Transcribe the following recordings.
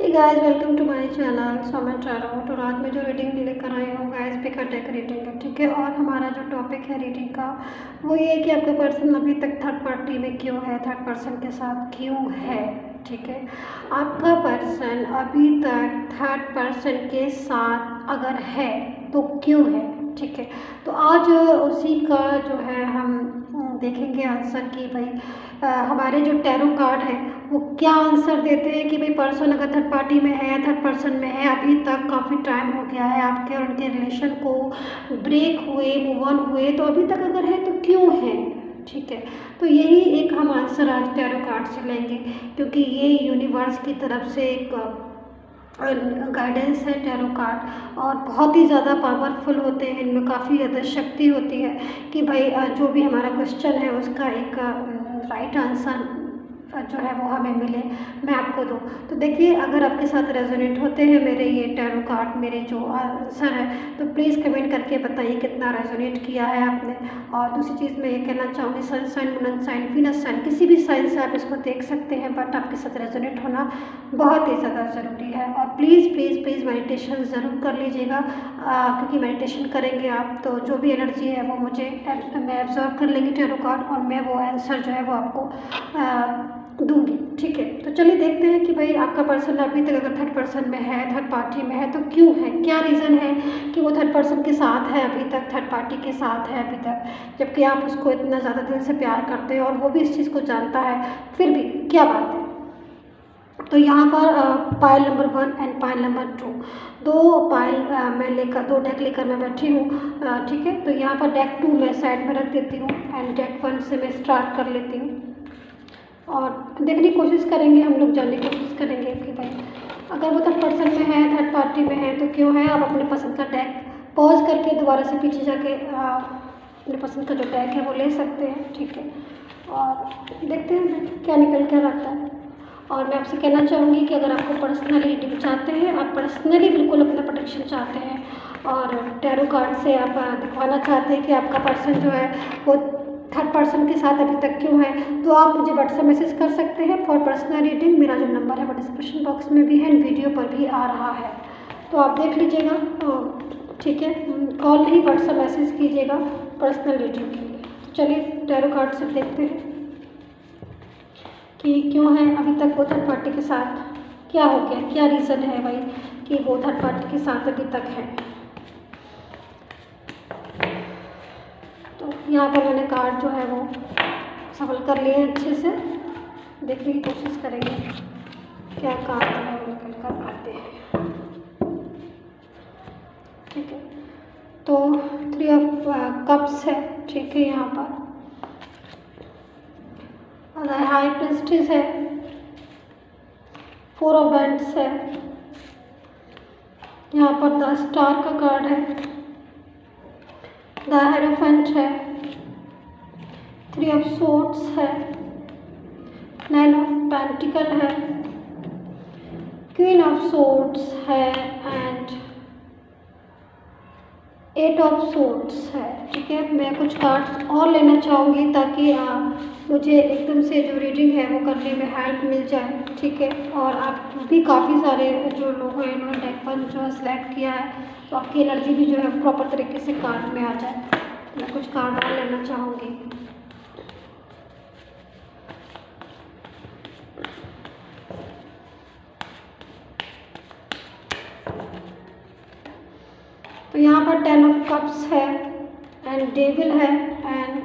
Hey guys, welcome to my channel. So मैं तो रात में जो रीडिंग लेकर आई हूँ गाइस, पिकाटेक रीडिंग है, ठीक है। और हमारा जो टॉपिक है रीडिंग का वो ये है कि आपका पर्सन अभी तक थर्ड पार्टी में क्यों है, थर्ड पर्सन के साथ क्यों है, ठीक है। आपका पर्सन अभी तक थर्ड पर्सन के साथ अगर है तो क्यों है, ठीक है। तो आज उसी का जो है हम देखेंगे आंसर कि भाई हमारे जो टैरो कार्ड है वो क्या आंसर देते हैं कि भाई पर्सन अगर थर्ड पार्टी में है, थर्ड पर्सन में है, अभी तक काफ़ी टाइम हो गया है आपके और उनके रिलेशन को ब्रेक हुए, मूव ऑन हुए, तो अभी तक अगर है तो क्यों है, ठीक है। तो यही एक हम आंसर आज टैरो कार्ड से लेंगे, क्योंकि ये यूनिवर्स की तरफ से एक गाइडेंस है टैरो कार्ड, और बहुत ही ज़्यादा पावरफुल होते हैं। इनमें काफ़ी ज़्यादा शक्ति होती है कि भाई जो भी हमारा क्वेश्चन है उसका एक राइट आंसर जो है वो हमें मिले, मैं आपको दूँ। तो देखिए, अगर आपके साथ रेजोनेट होते हैं मेरे ये टैरो कार्ड, मेरे जो आंसर है, तो प्लीज़ कमेंट करके बताइए कितना रेजोनेट किया है आपने। और दूसरी चीज़ मैं ये कहना चाहूँगी, sun sign, moon sign, Venus sign, किसी भी साइन से आप इसको देख सकते हैं, बट आपके साथ रेजोनेट होना बहुत ही ज़्यादा ज़रूरी है। और प्लीज़ प्लीज़ प्लीज़ मेडिटेशन ज़रूर कर लीजिएगा, क्योंकि मेडिटेशन करेंगे आप तो जो भी एनर्जी है वो मैं एब्जॉर्व कर लेंगी टैरो कार्ड, और मैं वो आंसर जो है वो आपको दूंगी, ठीक है। तो चलिए देखते हैं कि भाई आपका पर्सन अभी तक अगर थर्ड पर्सन में है, थर्ड पार्टी में है, तो क्यों है, क्या रीज़न है कि वो थर्ड पर्सन के साथ है अभी तक, थर्ड पार्टी के साथ है अभी तक, जबकि आप उसको इतना ज़्यादा दिल से प्यार करते हैं और वो भी इस चीज़ को जानता है, फिर भी क्या बात है। तो यहाँ पर pile number 1 and pile number 2, दो पाइल मैं लेकर, दो डेक लेकर मैं बैठी हूँ, ठीक है। तो यहाँ पर डेक 2 मैं साइड में रख देती हूँ एंड डेक 1 से मैं स्टार्ट कर लेती हूँ, और देखने की कोशिश करेंगे, हम लोग जानने की कोशिश करेंगे कि भाई अगर वो थर्ड पर्सन में है, थर्ड पार्टी में है, तो क्यों है। आप अपने पसंद का डेक पॉज करके दोबारा से पीछे जाके अपने पसंद का जो डेक है वो ले सकते हैं, ठीक है। और देखते हैं क्या निकल कर आता है। और मैं आपसे कहना चाहूँगी कि अगर आपको पर्सनली रीडिंग चाहते हैं, आप पर्सनली बिल्कुल अपना प्रोटेक्शन चाहते हैं और टैरो कार्ड से आप दिखवाना चाहते हैं कि आपका पर्सन जो है वो थर्ड पर्सन के साथ अभी तक क्यों है, तो आप मुझे व्हाट्सएप मैसेज कर सकते हैं फॉर पर्सनल रीडिंग। मेरा जो नंबर है वो डिस्क्रिप्शन बॉक्स में भी है, वीडियो पर भी आ रहा है, तो आप देख लीजिएगा, ठीक है। कॉल नहीं, व्हाट्सएप मैसेज कीजिएगा पर्सनल रीडिंग के लिए। चलिए टैरो कार्ड से देखते हैं कि क्यों है अभी तक वो थर्ड पार्टी के साथ, क्या हो गया, क्या रीज़न है भाई कि वो थर्ड पार्टी के साथ अभी तक है। तो यहाँ पर मैंने कार्ड जो है वो सफल कर लिए अच्छे से, देखने की कोशिश करेंगे क्या कार्ड जो है वो निकल कर आते हैं, ठीक है। तो 3 ऑफ कप्स है, ठीक है। यहाँ पर हाई प्रिस्टेस है, 4 ऑफ वैंड्स है, यहाँ पर द स्टार का कार्ड है, द हेरोफेंट है, 3 ऑफ सोर्ड्स है, 9 ऑफ पेंटिकल है, क्वीन ऑफ सोर्ड्स है एंड 8 ऑफ सोर्ड्स है, ठीक है। मैं कुछ कार्ड्स और लेना चाहूँगी ताकि मुझे एकदम से जो रीडिंग है वो करने में हेल्प मिल जाए, ठीक है। और आप भी काफ़ी सारे जो लोग हैं इन्होंने डेक 1 जो है सिलेक्ट किया है, तो आपकी एनर्जी भी जो है प्रॉपर तरीके से कार्ड में आ जाए। मैं कुछ कार्ड और लेना चाहूँगी। तो यहाँ पर 10 ऑफ कप्स है एंड डेविल है एंड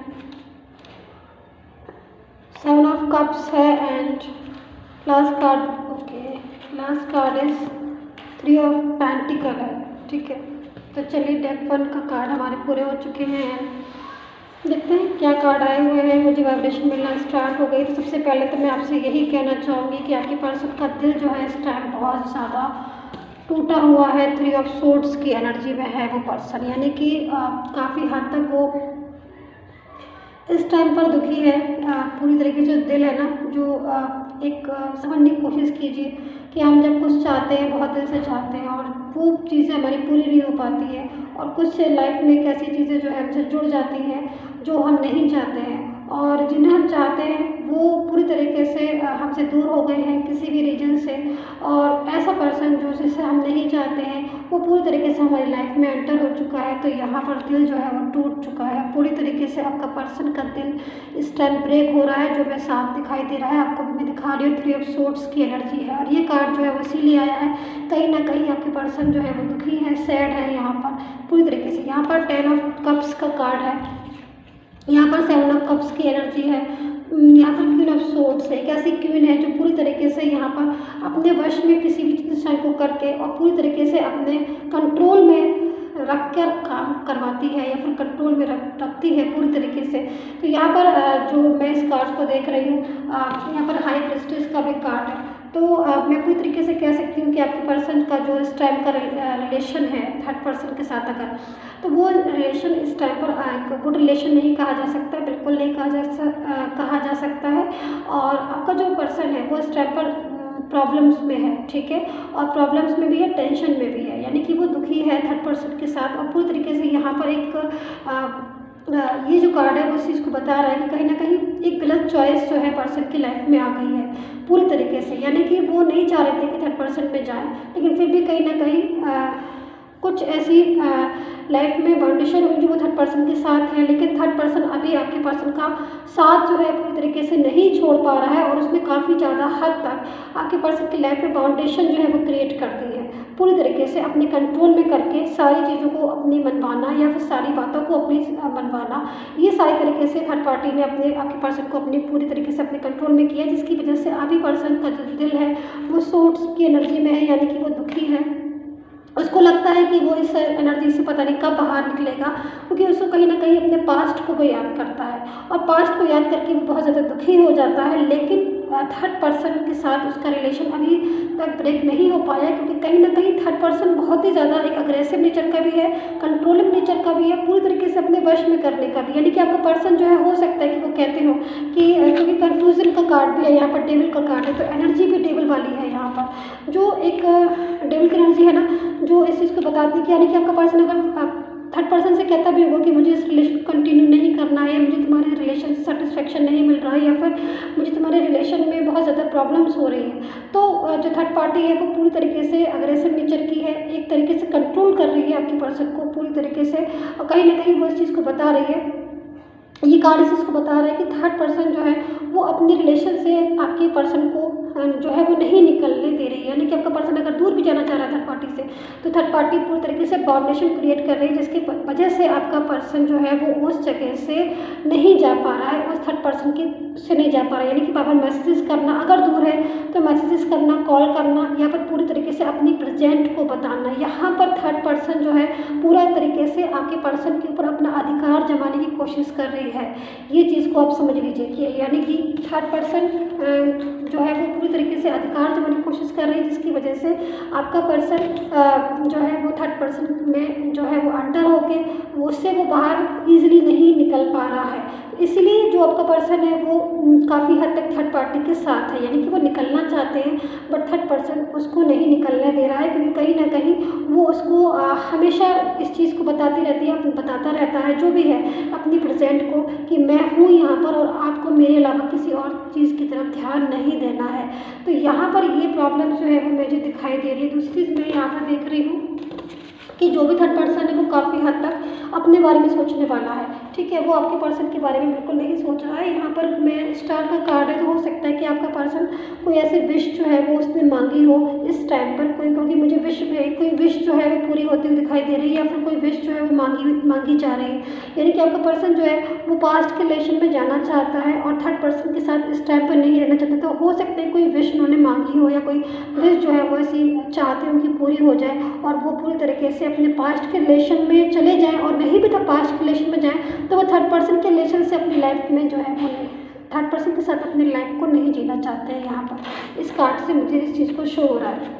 7 ऑफ कप्स है and last card, okay, last card is 3 of pentacle है, ठीक है। तो चलिए डेक 1 का कार्ड हमारे पूरे हो चुके हैं, देखते हैं क्या कार्ड आए हुए हैं। मुझे वाइब्रेशन मिलना स्टार्ट हो गई। तो सबसे पहले तो मैं आपसे यही कहना चाहूँगी कि आपके पर्सन का दिल जो है इस टाइम बहुत ज़्यादा टूटा हुआ है। 3 ऑफ सोर्ड्स की एनर्जी में है वो पर्सन, यानी कि काफ़ी हद तक वो इस टाइम पर दुखी है। पूरी तरीके से जो दिल है ना, जो एक समझने की कोशिश कीजिए कि हम जब कुछ चाहते हैं, बहुत दिल से चाहते हैं, और वो चीज़ें हमारी पूरी नहीं हो पाती है, और कुछ लाइफ में एक ऐसी चीज़ें जो है हमसे जुड़ जाती हैं जो हम नहीं चाहते हैं, और जिन्हें हम चाहते हैं वो पूरी तरीके से हमसे दूर हो गए हैं किसी भी रीजन से। और ऐसा पर्सन जो जिसे हम नहीं चाहते हैं वो पूरी तरीके से हमारी लाइफ में एंटर हो चुका है। तो यहाँ पर दिल जो है वो टूट चुका है पूरी तरीके से। आपका पर्सन का दिल इस टाइम ब्रेक हो रहा है, जो मैं साफ दिखाई दे रहा है आपको भी मैं दिखा रही हूँ। 3 ऑफ सोर्ड्स की एनर्जी है और ये कार्ड जो है वो इसीलिए आया है, कहीं ना कहीं आपके पर्सन जो है वो दुखी है, सैड है यहाँ पर पूरी तरीके से। यहाँ पर 10 ऑफ कप्स का कार्ड है, यहाँ पर 7 ऑफ कप्स की एनर्जी है, यहाँ पर क्वीन ऑफ सोर्ड्स है। एक ऐसी क्वीन है जो पूरी तरीके से यहाँ पर अपने वश में किसी भी चीज़ को करके और पूरी तरीके से अपने कंट्रोल में रख कर काम करवाती है या फिर कंट्रोल में रखती है पूरी तरीके से। तो यहाँ पर जो मैं इस कार्ड को देख रही हूँ, यहाँ पर हाई प्रीस्टेस का भी कार्ड है। तो मैं पूरी तरीके से कह सकती हूँ कि आपके पर्सन का जो इस टाइम का रिलेशन है थर्ड पर्सन के साथ, अगर तो वो रिलेशन इस टाइम पर गुड रिलेशन नहीं कहा जा सकता, बिल्कुल नहीं कहा जा सकता है। और आपका जो पर्सन है वो इस टाइम पर प्रॉब्लम्स में है, ठीक है, और प्रॉब्लम्स में भी है, टेंशन में भी है, यानी कि वो दुखी है थर्ड पर्सन के साथ। और पूरी तरीके से यहाँ पर ये जो कार्ड है वो इस चीज़ को बता रहा है कि कहीं ना कहीं एक गलत चॉइस जो है पर्सन की लाइफ में आ गई है पूरी तरीके से। यानी कि वो नहीं चाह रहे थे कि थर्ड पर्सन में जाए, लेकिन फिर भी कहीं ना कहीं कुछ ऐसी लाइफ में बाउंडेशन हुई जो वो थर्ड पर्सन के साथ है, लेकिन थर्ड पर्सन अभी आपके पर्सन का साथ जो है पूरी तरीके से नहीं छोड़ पा रहा है और उसने काफ़ी ज़्यादा हद तक आपके पर्सन की लाइफ में बाउंडेशन जो है वो क्रिएट कर दी है पूरी तरीके से, अपने कंट्रोल में करके सारी चीज़ों को अपनी मनवाना या फिर सारी बातों को अपनी मनवाना, ये सारी तरीके से थर्ड पार्टी ने अपने आपके पर्सन को अपनी पूरी तरीके से अपने कंट्रोल में किया, जिसकी वजह से अभी पर्सन का जो दिल है वो सोर्ड्स की एनर्जी में है, यानी कि वो दुखी है। उसको लगता है कि वो इस एनर्जी से पता नहीं कब बाहर निकलेगा, क्योंकि उसको कहीं ना कहीं अपने पास्ट को वो याद करता है और पास्ट को याद करके वो बहुत ज़्यादा दुखी हो जाता है। लेकिन थर्ड पर्सन के साथ उसका रिलेशन अभी तक ब्रेक नहीं हो पाया, क्योंकि कहीं ना कहीं थर्ड पर्सन बहुत ही ज़्यादा एक अग्रेसिव नेचर का भी है, कंट्रोलिंग नेचर का भी है, पूरी तरीके से अपने वश में करने का भी। यानी कि आपका पर्सन जो है हो सकता है कि वो कहते हो कि क्योंकि कन्फ्यूजन का कार्ड भी है, यहाँ पर डेविल का कार्ड है, तो एनर्जी भी डेविल वाली है यहाँ पर, जो एक डेविल की एनर्जी है ना, जो इस चीज़ को बताती है कि यानी कि आपका पर्सन अगर थर्ड पर्सन से कहता भी होगा कि मुझे इस रिलेशन को कंटिन्यू नहीं करना है, मुझे तुम्हारे रिलेशन से सेटिस्फेक्शन नहीं मिल रहा है, या फिर मुझे तुम्हारे रिलेशन में बहुत ज़्यादा प्रॉब्लम्स हो रही हैं, तो जो थर्ड पार्टी है वो पूरी तरीके से अग्रेसिव नेचर की है, एक तरीके से कंट्रोल कर रही है आपके पर्सन को पूरी तरीके से, और कहीं ना कहीं वो इस चीज़ को बता रही है, ये कार्ड इस चीज़ को बता रहा है कि थर्ड पर्सन जो है वो अपने रिलेशन से आपके पर्सन को जो है वो नहीं निकलने दे रही है। यानी कि आपका पर्सन अगर दूर भी जाना चाह रहा है थर्ड पार्टी से, तो थर्ड पार्टी पूरी तरीके से बाउंडेशन क्रिएट कर रही है, जिसकी वजह से आपका पर्सन जो है वो उस जगह से नहीं जा पा रहा है, उस थर्ड पर्सन की से नहीं जा पा रहा है। यानी कि बार बार मैसेजेस करना, अगर दूर है तो मैसेजेस करना, कॉल करना, या फिर पूरी तरीके से अपनी प्रेजेंट को बताना। यहाँ पर थर्ड पर्सन जो है पूरा तरीके से आपके पर्सन के ऊपर अपना अधिकार जमाने की कोशिश कर रही है, ये चीज़ को आप समझ लीजिए कि यानी कि थर्ड पर्सन जो है वो पूरी तरीके से अधिकार जमाने की कोशिश कर रही है, जिसकी वजह से आपका पर्सन जो है वो थर्ड पर्सन में जो है वो अंडर होके उससे वो बाहर ईजिली नहीं निकल पा रहा है। इसलिए जो आपका पर्सन है वो काफ़ी हद तक थर्ड पार्टी के साथ है, यानी कि वो निकलना चाहते हैं बट थर्ड पर्सन उसको नहीं निकलने दे रहा है, क्योंकि कहीं ना कहीं वो उसको हमेशा इस चीज़ को बताती रहती है, बताता रहता है जो भी है अपनी प्रेजेंट को, कि मैं हूँ यहाँ पर और आपको मेरे अलावा किसी और चीज़ की तरफ ध्यान नहीं देना है। तो यहाँ पर ये प्रॉब्लम जो है वो मुझे दिखाई दे रही है। दूसरी चीज़ मैं यहाँ पर देख रही हूँ कि जो भी थर्ड पर्सन है वो काफ़ी हद तक अपने बारे में सोचने वाला है, ठीक है, वो आपके पर्सन के बारे में बिल्कुल नहीं सोच रहा है। यहाँ पर मैं स्टार का कार्ड है, तो हो सकता है कि आपका पर्सन कोई ऐसी विश जो है वो उसने मांगी हो इस टाइम पर, क्योंकि मुझे कोई विश जो है वो पूरी होती हुई दिखाई दे रही है, या फिर कोई विश जो है वो मांगी जा रही है। यानी कि आपका पर्सन जो है वो पास्ट के रिलेशन में जाना चाहता है और थर्ड पर्सन के साथ इस टाइम पर नहीं रहना चाहता। तो हो सकता है कोई विश उन्होंने मांगी हो, या कोई विश जो है वो ऐसी चाहते हैं उनकी पूरी हो जाए और वो पूरी तरीके से अपने पास्ट के रिलेशन में चले जाएं, और नहीं भी तो पास्ट के रिलेशन में जाएं तो वो थर्ड पर्सन के रिलेशन से अपनी लाइफ में जो है वो थर्ड पर्सन के साथ अपनी लाइफ को नहीं जीना चाहते हैं। यहाँ पर इस कार्ड से मुझे इस चीज़ को शो हो रहा है।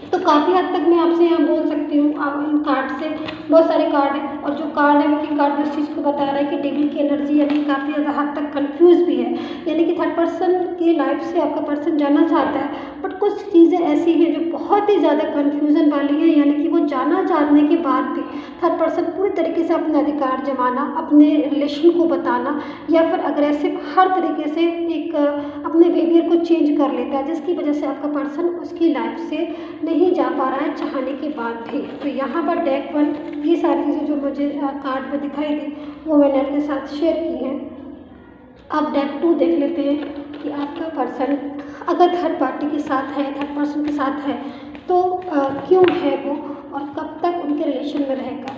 तो काफ़ी हद तक मैं आपसे यहाँ बोल सकती हूँ, आप इन कार्ड से बहुत सारे कार्ड हैं, और जो कार्ड है वो कार्ड इस चीज़ को बता रहा है कि डेविल की एनर्जी, यानी काफ़ी ज़्यादा हद तक कंफ्यूज भी है, यानी कि थर्ड पर्सन की लाइफ से आपका पर्सन जाना चाहता है, बट कुछ चीज़ें ऐसी हैं जो बहुत ही ज़्यादा कन्फ्यूज़न वाली है, यानी कि वो जाना जानने के बाद भी थर्ड पर्सन पूरी तरीके से अपना अधिकार जमाना, अपने रिलेशन को बताना या फिर अग्रेसिव हर तरीके से एक अपने बिहेवियर को चेंज कर लेता है, जिसकी वजह से आपका पर्सन उसकी लाइफ से नहीं जा पा रहा है चाहने के बाद भी। तो यहाँ पर डेक 1 ये सारी चीज़ें जो मुझे कार्ड में दिखाई दी वो मैंने आपके साथ शेयर की हैं। अब डेक 2 देख लेते हैं कि आपका पर्सन अगर थर्ड पार्टी के साथ है, थर्ड पर्सन के साथ है तो क्यों है वो और कब तक उनके रिलेशन में रहेगा।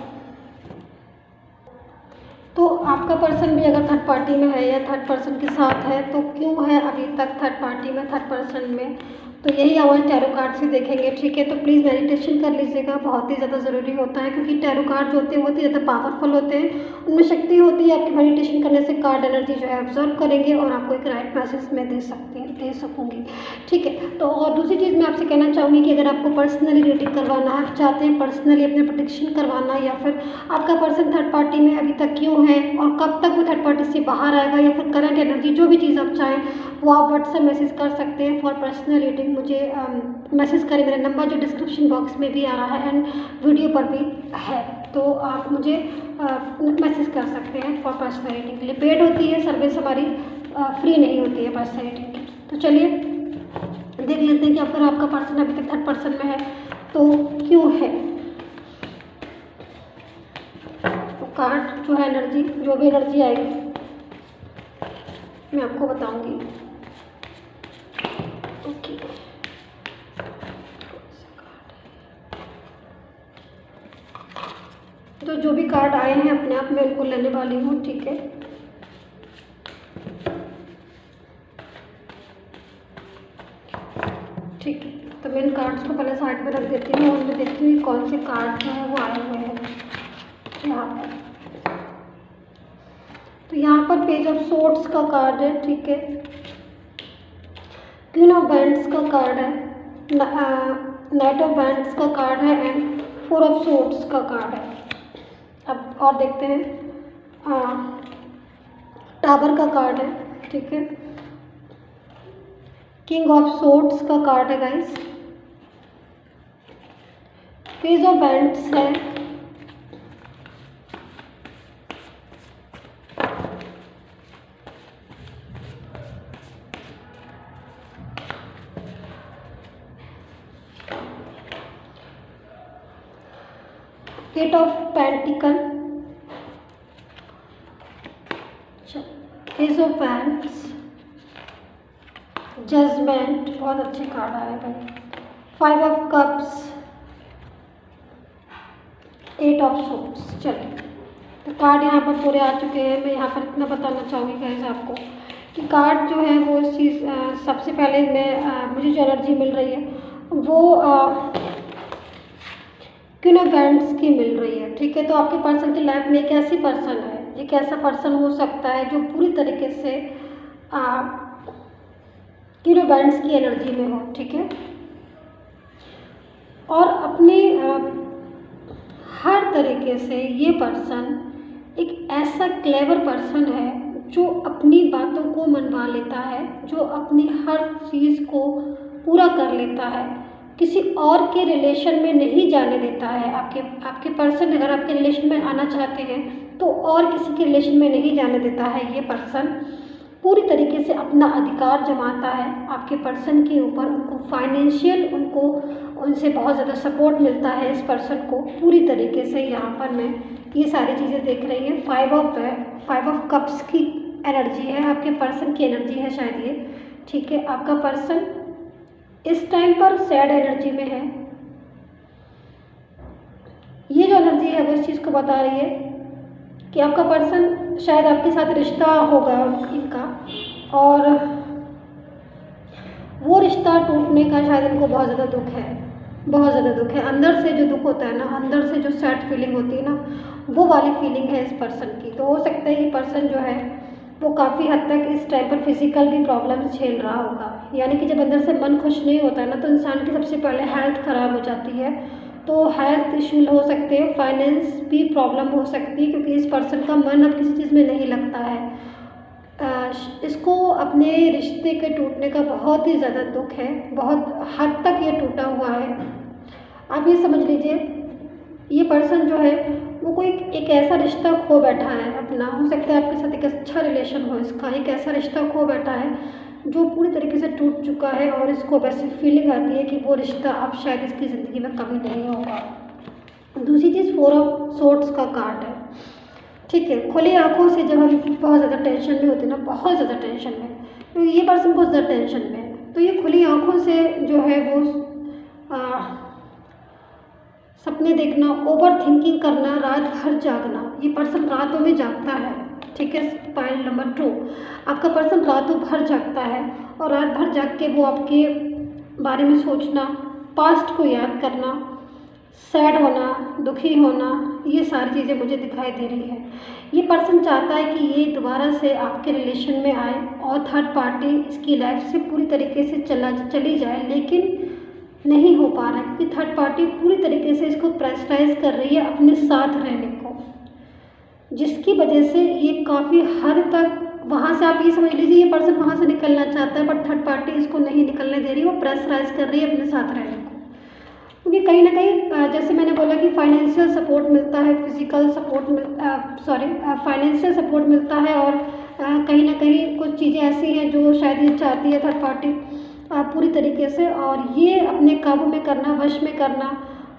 तो आपका पर्सन भी अगर थर्ड पार्टी में है या थर्ड पर्सन के साथ है तो क्यों है अभी तक थर्ड पार्टी में, थर्ड पर्सन में, तो यही हमारे टैरो कार्ड से देखेंगे। ठीक है, तो प्लीज़ मेडिटेशन कर लीजिएगा, बहुत ही ज़्यादा ज़रूरी होता है क्योंकि टैरो कार्ड जो होते हैं बहुत ही ज़्यादा पावरफुल होते हैं, उनमें शक्ति होती है। आपकी मेडिटेशन करने से कार्ड एनर्जी जो है ऑब्जर्व करेंगे और आपको एक राइट मैसेज में दे सकूँगी। ठीक है, तो और दूसरी चीज़ मैं आपसे कहना चाहूँगी कि अगर आपको पर्सनली रीडिंग करवाना है, चाहते हैं पर्सनली अपने प्रोटेक्शन करवाना, या फिर आपका पर्सन थर्ड पार्टी में अभी तक क्यों है और कब तक वो थर्ड पार्टी से बाहर आएगा, या फिर करंट एनर्जी, जो भी चीज़ आप चाहें वो आप व्हाट्सएप मैसेज कर सकते हैं फॉर पर्सनल रीडिंग। मुझे मैसेज करें, मेरा नंबर जो डिस्क्रिप्शन बॉक्स में भी आ रहा है एंड वीडियो पर भी है, तो आप मुझे मैसेज कर सकते हैं फॉर पर्सनल रीडिंग के लिए। पेड होती है सर्विस हमारी, फ्री नहीं होती है पर्सनल रीडिंग की। तो चलिए देख लेते हैं कि अगर आपका पर्सन अभी तक थर्ड पर्सन में है तो क्यों है। तो कार्ड जो है एनर्जी, जो भी एनर्जी आएगी मैं आपको बताऊंगी। ओके, तो जो भी कार्ड आए हैं अपने आप मैं उनको लेने वाली हूँ। ठीक है, ठीक है, तो मैं इन कार्ड्स को पहले साइड में रख देती हूँ और मैं देखती हूँ कौन से कार्ड जो है वो आए हुए हैं यहाँ पर। तो यहाँ पर पेज ऑफ सोर्ड्स का कार्ड है। ठीक है, क्वीन ऑफ बैंड्स का कार्ड है, नाइट ऑफ बैंड्स का कार्ड है एंड 4 ऑफ सोर्ड्स का कार्ड है। अब और देखते हैं, टावर का कार्ड है। ठीक है, किंग ऑफ सोर्ड्स का कार्ड है गाइस, पेज ऑफ बैंड्स है, eight of pentacle, ace of wands, judgement, बहुत अच्छे कार्ड आ रहे हैं भाई, 5 ऑफ कप्स, 8 ऑफ सोर्ड्स। चलिए, तो कार्ड यहाँ पर पूरे आ चुके हैं। मैं यहाँ पर इतना बताना चाहूँगी गाइस आपको कि कार्ड जो है वो इस चीज़ सबसे पहले मुझे जो एनर्जी मिल रही है वो क्वीन ऑफ बैंड्स की मिल रही है। ठीक है, तो आपके पर्सन की लाइफ में एक ऐसी पर्सन है, एक ऐसा पर्सन हो सकता है जो पूरी तरीके से क्वीन ऑफ बैंड्स की एनर्जी में हो। ठीक है, और अपने हर तरीके से ये पर्सन एक ऐसा क्लेवर पर्सन है जो अपनी बातों को मनवा लेता है, जो अपनी हर चीज़ को पूरा कर लेता है, किसी और के रिलेशन में नहीं जाने देता है। आपके पर्सन अगर आपके रिलेशन में आना चाहते हैं तो और किसी के रिलेशन में नहीं जाने देता है। ये पर्सन पूरी तरीके से अपना अधिकार जमाता है आपके पर्सन के ऊपर, उनको फाइनेंशियल उनसे बहुत ज़्यादा सपोर्ट मिलता है इस पर्सन को पूरी तरीके से। यहाँ पर मैं ये सारी चीज़ें देख रही हैं। 5 ऑफ कप्स की एनर्जी है, आपके पर्सन की एनर्जी है शायद ये। ठीक है, आपका पर्सन इस टाइम पर सैड एनर्जी में है। ये जो एनर्जी है वो इस चीज़ को बता रही है कि आपका पर्सन शायद आपके साथ रिश्ता होगा इनका, और वो रिश्ता टूटने का शायद इनको बहुत ज़्यादा दुख है, बहुत ज़्यादा दुख है। अंदर से जो दुख होता है ना, अंदर से जो सैड फीलिंग होती है ना, वो वाली फीलिंग है इस पर्सन की। तो हो सकता है ये पर्सन जो है वो काफ़ी हद तक इस टाइम पर फिजिकल भी प्रॉब्लम झेल रहा होगा। यानी कि जब अंदर से मन खुश नहीं होता है ना तो इंसान की सबसे पहले हेल्थ ख़राब हो जाती है। तो हेल्थ इशू हो सकते हैं, फाइनेंस भी प्रॉब्लम हो सकती है, क्योंकि इस पर्सन का मन अब किसी चीज़ में नहीं लगता है। इसको अपने रिश्ते के टूटने का बहुत ही ज़्यादा दुख है, बहुत हद तक ये टूटा हुआ है। आप ये समझ लीजिए, ये पर्सन जो है वो कोई एक ऐसा रिश्ता खो बैठा है अपना। हो सकता है आपके साथ एक अच्छा रिलेशन हो इसका, एक ऐसा रिश्ता खो बैठा है जो पूरी तरीके से टूट चुका है और इसको वैसी फीलिंग आती है कि वो रिश्ता अब शायद इसकी ज़िंदगी में कभी नहीं होगा। दूसरी चीज़ 4 ऑफ सोर्ड्स का कार्ड है, ठीक है। खुली आंखों से जब हम बहुत ज़्यादा टेंशन में होते हैं ना, बहुत ज़्यादा टेंशन में, तो ये पर्सन बहुत ज़्यादा टेंशन में है, तो ये खुली आंखों से जो है वो सपने देखना, ओवर थिंकिंग करना, रात भर जागना। ये पर्सन रातों में जागता है, ठीक है। पाइल नंबर 2, आपका पर्सन रातों भर जागता है और रात भर जाग के वो आपके बारे में सोचना, पास्ट को याद करना, सैड होना, दुखी होना, ये सारी चीज़ें मुझे दिखाई दे रही है। ये पर्सन चाहता है कि ये दोबारा से आपके रिलेशन में आए और थर्ड पार्टी इसकी लाइफ से पूरी तरीके से चली जाए, लेकिन नहीं हो पा रहा है क्योंकि थर्ड पार्टी पूरी तरीके से इसको प्रेशराइज कर रही है अपने साथ रहने को, जिसकी वजह से ये काफ़ी हद तक वहाँ से, आप ये समझ लीजिए, ये पर्सन वहाँ से निकलना चाहता है बट थर्ड पार्टी इसको नहीं निकलने दे रही, वो प्रेशराइज कर रही है अपने साथ रहने को। क्योंकि कहीं ना कहीं जैसे मैंने बोला कि फाइनेंशियल सपोर्ट मिलता है, फिजिकल सपोर्ट फाइनेंशियल सपोर्ट मिलता है और कहीं ना कहीं कुछ चीज़ें ऐसी हैं जो शायद ये चाहती है थर्ड पार्टी पूरी तरीके से, और ये अपने काबू में करना, वश में करना,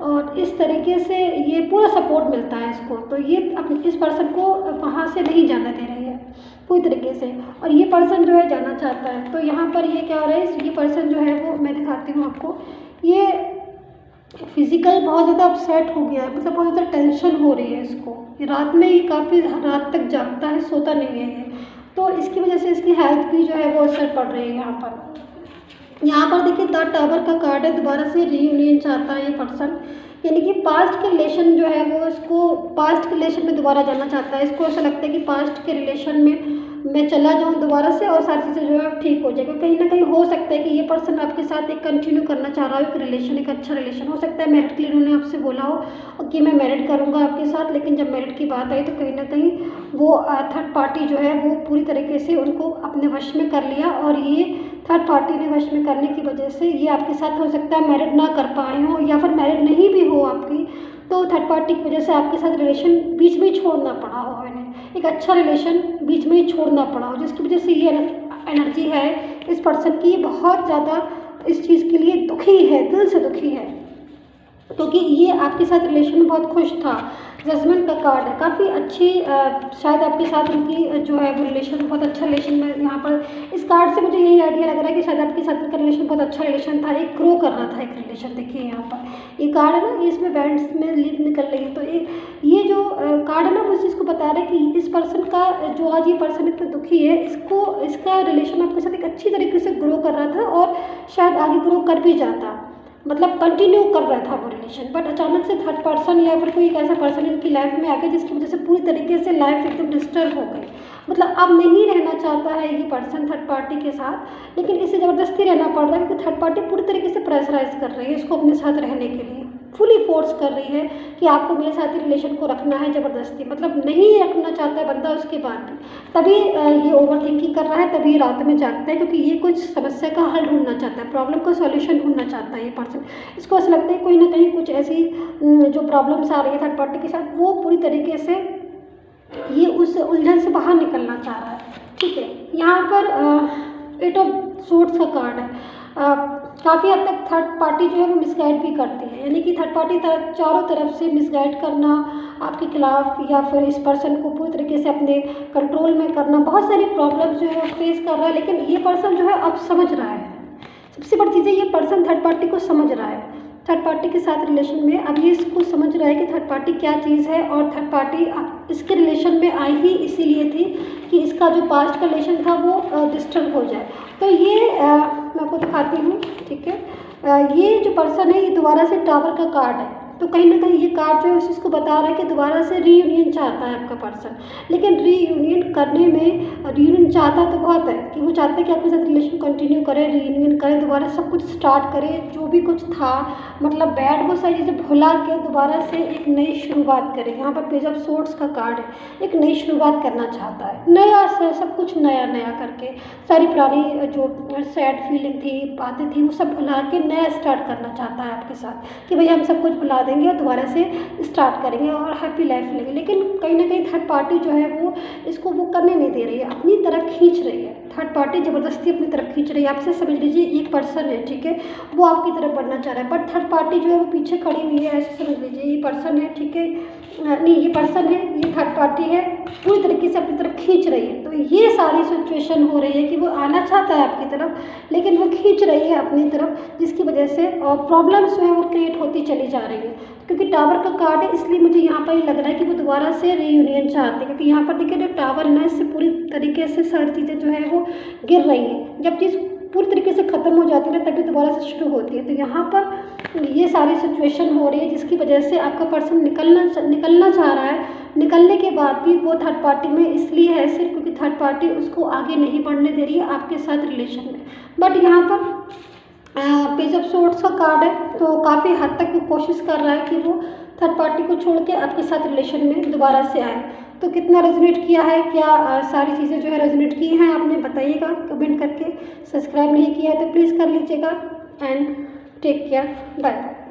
और इस तरीके से ये पूरा सपोर्ट मिलता है इसको। तो ये इस पर्सन को वहाँ से नहीं जाने दे रही है पूरी तरीके से, और ये पर्सन जो है जाना चाहता है। तो यहाँ पर ये क्या हो रहा है, ये पर्सन जो है वो मैं दिखाती हूँ आपको, ये फिज़िकल बहुत ज़्यादा अपसेट हो गया है, मतलब बहुत ज़्यादा टेंशन हो रही है इसको। ये रात में ये काफ़ी रात तक जागता है, सोता नहीं है ये, तो इसकी वजह से इसकी हेल्थ भी जो है वो असर पड़ रही है। यहाँ पर देखिए द टावर का कार्ड है, दोबारा से रीयूनियन चाहता है ये पर्सन, यानी कि पास्ट के रिलेशन जो है वो इसको पास्ट के रिलेशन में दोबारा जाना चाहता है। इसको ऐसा लगता है कि पास्ट के रिलेशन में मैं चला जाऊँ दोबारा से और सारी चीज़ें जो है ठीक हो जाएगी। कहीं ना कहीं हो सकता है कि ये पर्सन आपके साथ एक कंटिन्यू करना चाह रहा हो एक रिलेशन, एक अच्छा रिलेशन हो सकता है। मैरिड के लिए उन्होंने आपसे बोला हो कि मैं मैरिड करूँगा आपके साथ, लेकिन जब मैरिड की बात आई तो कहीं ना कहीं वो थर्ड पार्टी जो है वो पूरी तरीके से उनको अपने वश में कर लिया, और ये थर्ड पार्टी ने वश में करने की वजह से ये आपके साथ हो सकता है मैरिड ना कर पाए हो, या फिर मैरिड नहीं भी हो आपकी, तो थर्ड पार्टी की वजह से आपके साथ रिलेशन बीच में ही छोड़ना पड़ा हो, इन्हें एक अच्छा रिलेशन बीच में ही छोड़ना पड़ा हो, जिसकी वजह से ये एनर्जी है इस पर्सन की बहुत ज़्यादा इस चीज़ के लिए दुखी है, दिल से दुखी है, क्योंकि ये आपके साथ रिलेशन में बहुत खुश था। जजमेंट का कार्ड है, काफ़ी अच्छी शायद आपके साथ उनकी जो है वो रिलेशन बहुत अच्छा रिलेशन में, यहाँ पर इस कार्ड से मुझे यही आइडिया लग रहा है कि शायद आपके साथ उनका रिलेशन बहुत अच्छा रिलेशन था, एक ग्रो कर रहा था एक रिलेशन। देखिए यहाँ पर ये कार्ड है ना, ये इसमें बैंड्स में लीफ निकल रही है, तो ये जो कार्ड है ना वो इस चीज़ को बता रहा है कि इस पर्सन का जो आज ये पर्सन इतना दुखी है, इसका रिलेशन आपके साथ एक अच्छी तरीके से ग्रो कर रहा था और शायद आगे ग्रो कर भी जाता, मतलब कंटिन्यू कर रहा था वो रिलेशन, बट अचानक से थर्ड पर्सन या फिर कोई एक ऐसा पर्सन इनकी लाइफ में आ गया जिसकी वजह से पूरी तरीके से लाइफ एकदम डिस्टर्ब हो गई। मतलब अब नहीं रहना चाहता है ये पर्सन थर्ड पार्टी के साथ, लेकिन इसे ज़बरदस्ती रहना पड़ रहा है क्योंकि थर्ड पार्टी पूरी तरीके से प्रेशराइज कर रही है इसको अपने साथ रहने के लिए, फुली फोर्स कर रही है कि आपको मेरे साथ ही रिलेशन को रखना है ज़बरदस्ती, मतलब नहीं रखना चाहता है बंदा उसके बाद भी, तभी ये ओवर थिंकिंग कर रहा है, तभी रात में जागता है, क्योंकि ये कुछ समस्या का हल ढूंढना चाहता है, प्रॉब्लम का सॉल्यूशन ढूंढना चाहता है ये पर्सन। इसको ऐसा लगता है कोई ना कहीं कुछ ऐसी जो प्रॉब्लम्स आ रही है थर्ड पार्टी के साथ, वो पूरी तरीके से ये उस उलझन से बाहर निकलना चाह रहा है, ठीक है। यहाँ पर 8 ऑफ सोर्ड्स का कार्ड है, काफ़ी हद तक थर्ड पार्टी जो है वो मिसगाइड भी करती है, यानी कि थर्ड पार्टी चारों तरफ से मिसगाइड करना आपके खिलाफ, या फिर इस पर्सन को पूरी तरीके से अपने कंट्रोल में करना, बहुत सारी प्रॉब्लम जो है वो फेस कर रहा है, लेकिन ये पर्सन जो है अब समझ रहा है। सबसे बड़ी चीज़ है ये पर्सन थर्ड पार्टी को समझ रहा है, थर्ड पार्टी के साथ रिलेशन में अब ये इसको समझ रहा है कि थर्ड पार्टी क्या चीज़ है, और थर्ड पार्टी इसके रिलेशन में आई ही इसीलिए थी कि इसका जो पास्ट का रिलेशन था वो डिस्टर्ब हो जाए। तो ये मैं आपको दिखाती हूँ, ठीक है। ये जो पर्सन है ये दोबारा से टावर का कार्ड है, तो कहीं ना कहीं ये कार्ड जो है उस चीज़ को बता रहा है कि दोबारा से रीयूनियन चाहता है आपका पर्सन। लेकिन रीयूनियन करने में, रीयूनियन चाहता तो बहुत है कि वो चाहते हैं कि आपके साथ रिलेशन कंटिन्यू करें, रीयूनियन करें, दोबारा सब कुछ स्टार्ट करें, जो भी कुछ था मतलब बैड वो सारी चीज़ें भुला के दोबारा से एक नई शुरुआत करें। यहाँ पर पेज ऑफ सोर्ड्स का कार्ड है, एक नई शुरुआत करना चाहता है, नया से सब कुछ नया नया करके, सारी पुरानी जो सैड फीलिंग थी, बातें थी, वो सब भुला के नया स्टार्ट करना चाहता है आपके साथ कि भाई हम सब कुछ भुला देंगे और दोबारा से स्टार्ट करेंगे और हैप्पी लाइफ लेंगे। लेकिन कहीं ना कहीं थर्ड पार्टी जो है वो इसको वो करने नहीं दे रही है, अपनी तरफ खींच रही है। थर्ड पार्टी ज़बरदस्ती अपनी तरफ खींच रही है। आपसे समझ लीजिए एक पर्सन है, ठीक है, वो आपकी तरफ बढ़ना चाह रहा है, बट थर्ड पार्टी जो है वो पीछे खड़ी हुई है। ऐसे समझ लीजिए ये पर्सन है, ठीक है, नहीं ये पर्सन है, ये थर्ड पार्टी है, पूरी तरीके से अपनी तरफ खींच रही है। तो ये सारी सिचुएशन हो रही है कि वो आना चाहता है आपकी तरफ, लेकिन वो खींच रही है अपनी तरफ, जिसकी वजह से प्रॉब्लम्स जो है वो क्रिएट होती चली जा रही है। क्योंकि टावर का कार्ड है, इसलिए मुझे यहाँ पर लग रहा है कि वो दोबारा से रीयूनियन चाहते हैं। क्योंकि यहाँ पर देखिए जो टावर है ना, इससे पूरी तरीके से सारी चीज़ें जो है वो गिर रही हैं। जब चीज़ पूरी तरीके से ख़त्म हो जाती है ना, तभी दोबारा से शुरू होती है। तो यहाँ पर ये सारी सिचुएशन हो रही है, जिसकी वजह से आपका पर्सन निकलना चाह रहा है। निकलने के बाद भी वो थर्ड पार्टी में इसलिए है सिर्फ क्योंकि थर्ड पार्टी उसको आगे नहीं बढ़ने दे रही है आपके साथ रिलेशन में। बट यहाँ पर पेज ऑफ सोर्ड्स का कार्ड है, तो काफ़ी हद तक वो कोशिश कर रहा है कि वो थर्ड पार्टी को छोड़ के आपके साथ रिलेशन में दोबारा से आए। तो कितना रेजोनेट किया है, क्या सारी चीज़ें जो है रेजोनेट की हैं आपने, बताइएगा कमेंट करके। सब्सक्राइब नहीं किया है तो प्लीज़ कर लीजिएगा। And take care, bye bye.